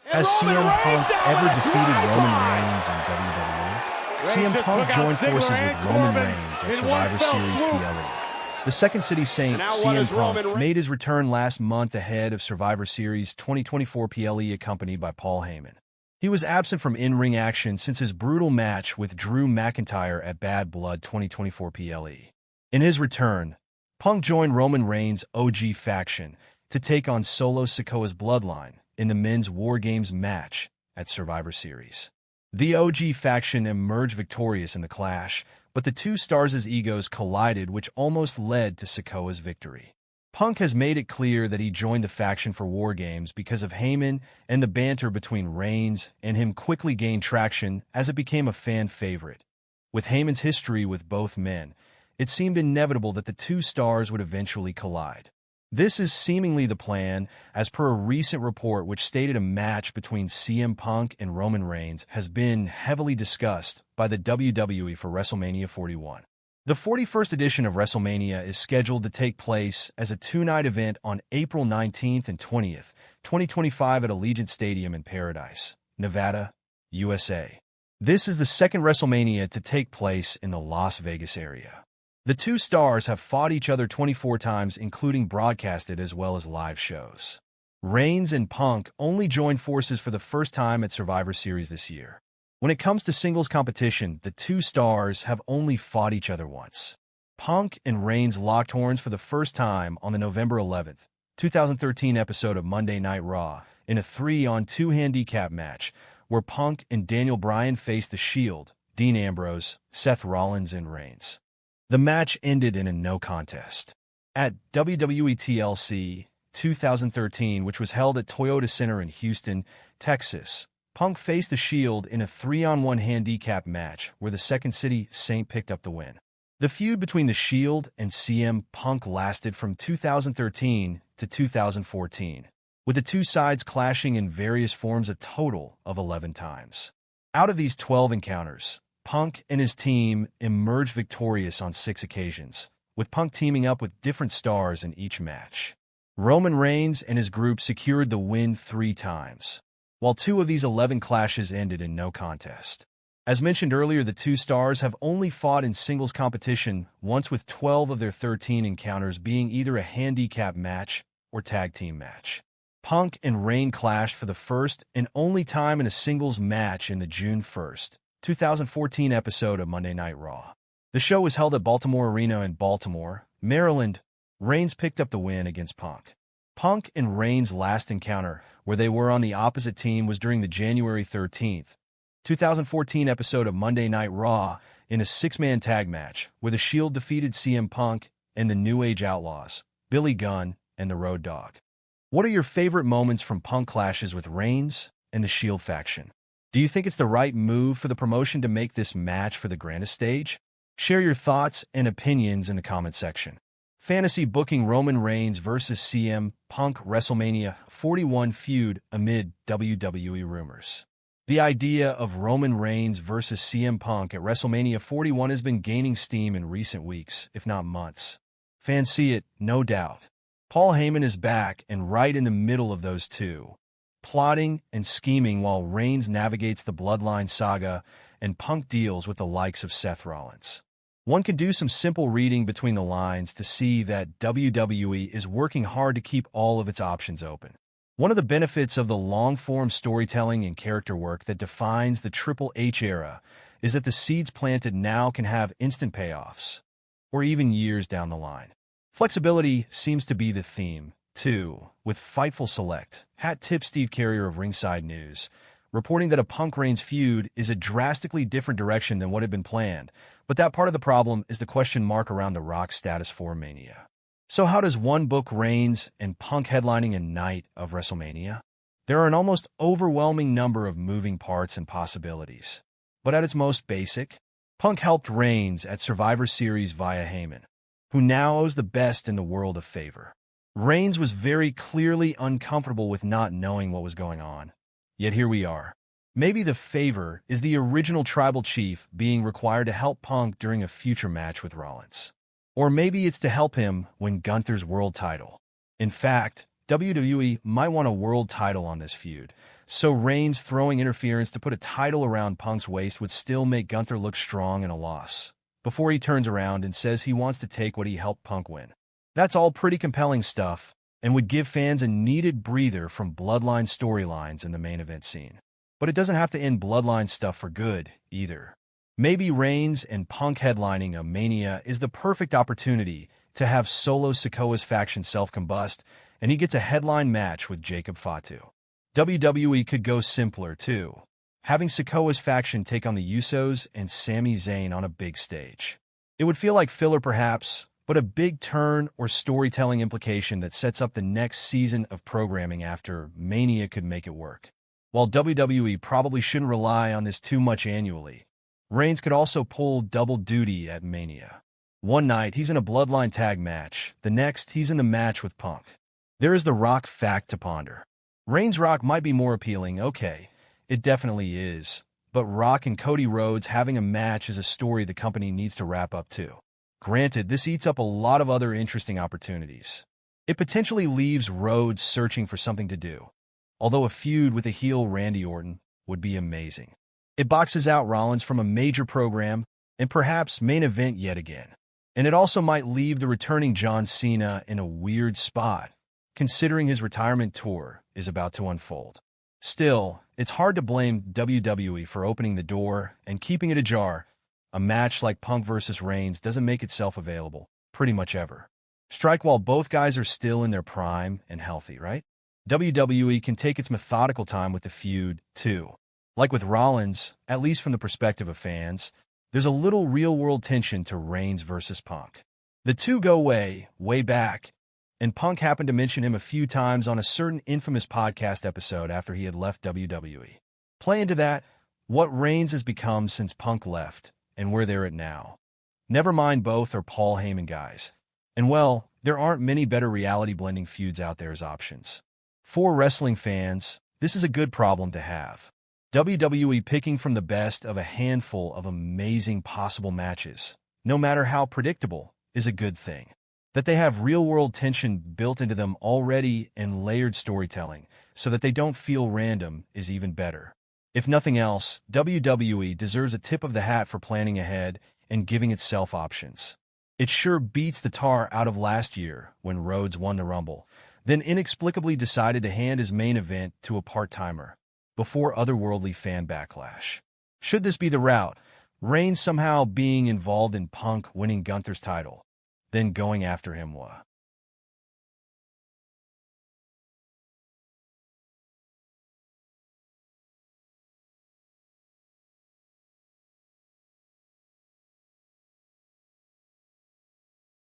Has CM Punk ever defeated Roman Reigns in WWE? CM Punk joined forces with Roman Reigns at Survivor Series PLE. The Second City Saint, CM Punk, made his return last month ahead of Survivor Series 2024 PLE, accompanied by Paul Heyman. He was absent from in-ring action since his brutal match with Drew McIntyre at Bad Blood 2024 PLE. In his return, Punk joined Roman Reigns' OG faction to take on Solo Sikoa's Bloodline in the men's WarGames match at Survivor Series. The OG faction emerged victorious in the clash, but the two stars' egos collided, which almost led to Sikoa's victory. Punk has made it clear that he joined the faction for WarGames because of Heyman, and the banter between Reigns and him quickly gained traction as it became a fan favorite. With Heyman's history with both men, it seemed inevitable that the two stars would eventually collide. This is seemingly the plan, as per a recent report which stated a match between CM Punk and Roman Reigns has been heavily discussed by the WWE for WrestleMania 41. The 41st edition of WrestleMania is scheduled to take place as a two-night event on April 19th and 20th, 2025 at Allegiant Stadium in Paradise, Nevada, USA. This is the second WrestleMania to take place in the Las Vegas area. The two stars have fought each other 24 times, including broadcasted as well as live shows. Reigns and Punk only joined forces for the first time at Survivor Series this year. When it comes to singles competition, the two stars have only fought each other once. Punk and Reigns locked horns for the first time on the November 11th, 2013 episode of Monday Night Raw in a 3-on-2 handicap match where Punk and Daniel Bryan faced The Shield, Dean Ambrose, Seth Rollins, and Reigns. The match ended in a no contest. At WWE TLC 2013, which was held at Toyota Center in Houston, Texas, Punk faced The Shield in a 3-on-1 handicap match where the Second City Saint picked up the win. The feud between The Shield and CM Punk lasted from 2013 to 2014, with the two sides clashing in various forms a total of 11 times. Out of these 12 encounters, Punk and his team emerged victorious on 6 occasions, with Punk teaming up with different stars in each match. Roman Reigns and his group secured the win 3 times, while 2 of these 11 clashes ended in no contest. As mentioned earlier, the two stars have only fought in singles competition once, with 12 of their 13 encounters being either a handicap match or tag team match. Punk and Reigns clashed for the first and only time in a singles match in the June 1st, 2014 episode of Monday Night Raw. The show was held at Baltimore Arena in Baltimore, Maryland. Reigns picked up the win against Punk. Punk and Reigns' last encounter, where they were on the opposite team, was during the January 13th, 2014 episode of Monday Night Raw in a 6-man tag match, where The Shield defeated CM Punk and the New Age Outlaws, Billy Gunn and the Road Dogg. What are your favorite moments from Punk clashes with Reigns and the Shield faction? Do you think it's the right move for the promotion to make this match for the grandest stage? Share your thoughts and opinions in the comment section. Fantasy booking Roman Reigns vs. CM Punk WrestleMania 41 feud amid WWE rumors. The idea of Roman Reigns vs. CM Punk at WrestleMania 41 has been gaining steam in recent weeks, if not months. Fans see it, no doubt. Paul Heyman is back and right in the middle of those two, plotting and scheming while Reigns navigates the Bloodline saga and Punk deals with the likes of Seth Rollins. One can do some simple reading between the lines to see that WWE is working hard to keep all of its options open. One of the benefits of the long-form storytelling and character work that defines the Triple H era is that the seeds planted now can have instant payoffs, or even years down the line. Flexibility seems to be the theme, too, with Fightful Select. Hat tip Steve Carrier of Ringside News, reporting that a Punk-Reigns feud is a drastically different direction than what had been planned, but that part of the problem is the question mark around The Rock's status for Mania. So how does one book Reigns and Punk headlining a night of WrestleMania? There are an almost overwhelming number of moving parts and possibilities. But at its most basic, Punk helped Reigns at Survivor Series via Heyman, who now owes the best in the world a favor. Reigns was very clearly uncomfortable with not knowing what was going on. Yet here we are. Maybe the favor is the original tribal chief being required to help Punk during a future match with Rollins. Or maybe it's to help him win Gunther's world title. In fact, WWE might want a world title on this feud, so Reigns throwing interference to put a title around Punk's waist would still make Gunther look strong in a loss, before he turns around and says he wants to take what he helped Punk win. That's all pretty compelling stuff, and would give fans a needed breather from Bloodline storylines in the main event scene. But it doesn't have to end Bloodline stuff for good, either. Maybe Reigns and Punk headlining a Mania is the perfect opportunity to have Solo Sikoa's faction self-combust, and he gets a headline match with Jacob Fatu. WWE could go simpler, too, having Sikoa's faction take on the Usos and Sami Zayn on a big stage. It would feel like filler perhaps, but a big turn or storytelling implication that sets up the next season of programming after Mania could make it work. While WWE probably shouldn't rely on this too much annually, Reigns could also pull double duty at Mania. One night, he's in a Bloodline tag match. The next, he's in the match with Punk. There is the Rock fact to ponder. Reigns' Rock might be more appealing, okay, it definitely is, but Rock and Cody Rhodes having a match is a story the company needs to wrap up too. Granted, this eats up a lot of other interesting opportunities. It potentially leaves Rhodes searching for something to do, although a feud with a heel Randy Orton would be amazing. It boxes out Rollins from a major program and perhaps main event yet again. And it also might leave the returning John Cena in a weird spot, considering his retirement tour is about to unfold. Still, it's hard to blame WWE for opening the door and keeping it ajar. A match like Punk vs. Reigns doesn't make itself available, pretty much ever. Strike while both guys are still in their prime and healthy, right? WWE can take its methodical time with the feud, too. Like with Rollins, at least from the perspective of fans, there's a little real-world tension to Reigns versus Punk. The two go way back, and Punk happened to mention him a few times on a certain infamous podcast episode after he had left WWE. Play into that, what Reigns has become since Punk left, and where they're at now. Never mind both are Paul Heyman guys. And well, there aren't many better reality-blending feuds out there as options. For wrestling fans, this is a good problem to have. WWE picking from the best of a handful of amazing possible matches, no matter how predictable, is a good thing. That they have real-world tension built into them already and layered storytelling, so that they don't feel random, is even better. If nothing else, WWE deserves a tip of the hat for planning ahead and giving itself options. It sure beats the tar out of last year when Rhodes won the Rumble, then inexplicably decided to hand his main event to a part-timer, before otherworldly fan backlash. Should this be the route, Reigns somehow being involved in Punk winning Gunther's title, then going after him?